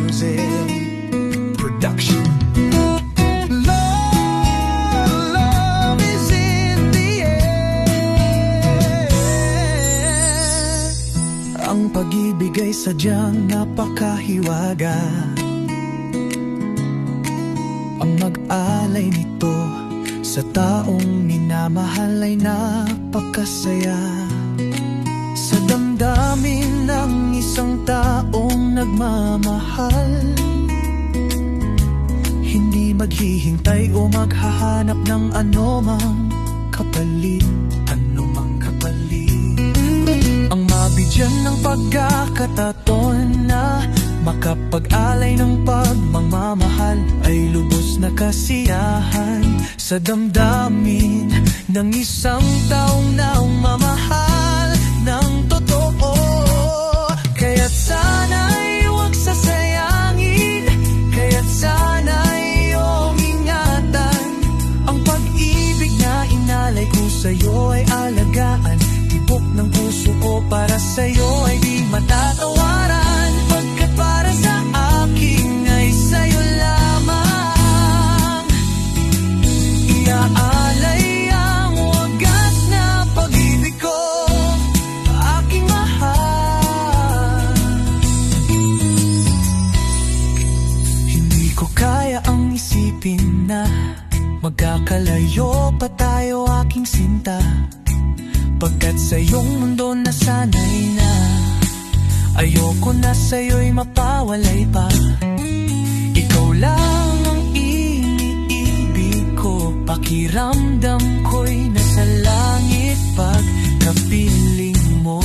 Music Production. Love is in the air. Ang pag-ibig ay sadyang napakahiwaga. Ang mag-alay nito sa taong minamahal ay napakasaya. Sa damdamin ng isang taong nagmamahal, hindi maghihintay o maghahanap ng anumang kapalit. Ang mabigyan ng pagkakataon na makapag-alay ng pagmamahal ay lubos na kasiyahan sa damdamin ng isang taong namamahal ng totoo. Kaya't sana'y huwag sasayangin, kaya't sana'y iyong ingatan. Ang pag-ibig na inalay ko sa'yo ay alagaan. Tibok ng puso ko para sa'yo ay di matatawaran. Pagkat para sa akin ay sa'yo lamang iaalay ang wagas na pag-ibig ko, aking mahal. Hindi ko kaya ang isipin na magkakalayo pa tayo, aking sinta. Pagkat sa iyong mundo nasanay na, ayoko na sa'yo'y mapawalay pa. Ikaw lang ang iniibig ko, pakiramdam ko'y nasa langit pagkapiling mo.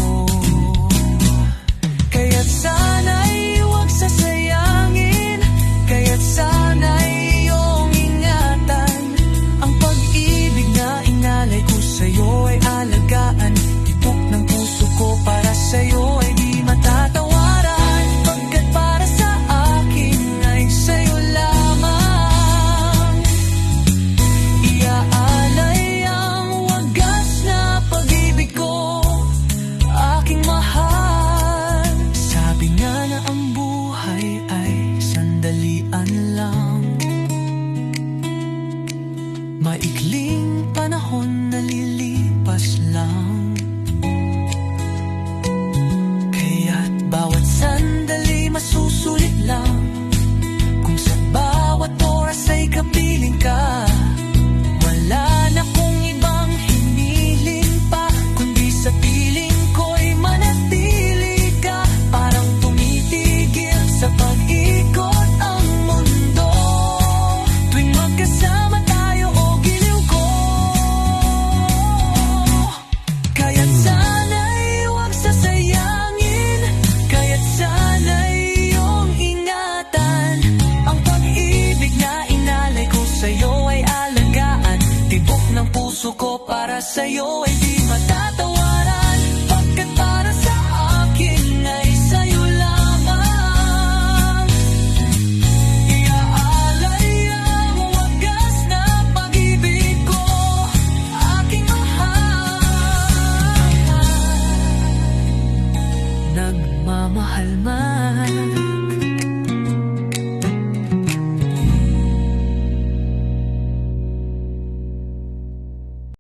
Kaya't sana'y huwag sasayangin, kaya't sana'y iyong ingatan. Ang pag-ibig na inalay ko sa'yo ay alagaan. Tibok ng puso ko para sa'yo ay di matatawaran. Pagkat para sa akin ay sa'yo lamang iaalay ang wagas na pag-ibig ko, aking mahal. Sabi nga na ang buhay ay sandalian lang, maikling panahon na lilipas lang. Kaya't bawat sandali masusulit lang, kung sa bawat oras ay kapiling ka. Wala na kong ibang hiniling pa, kundi sa piling ko'y manatili ka. Parang tumitigil sa pag-ikot ang mundo tuwing magkasama tayo o giliw ko. Kaya't sana'y huwag sasayangin, kaya't sana'y iyong ingatan. Ang pag-ibig na inalay ko sa'yo ay alagaan. Tibok ng puso ko para sa'yo ay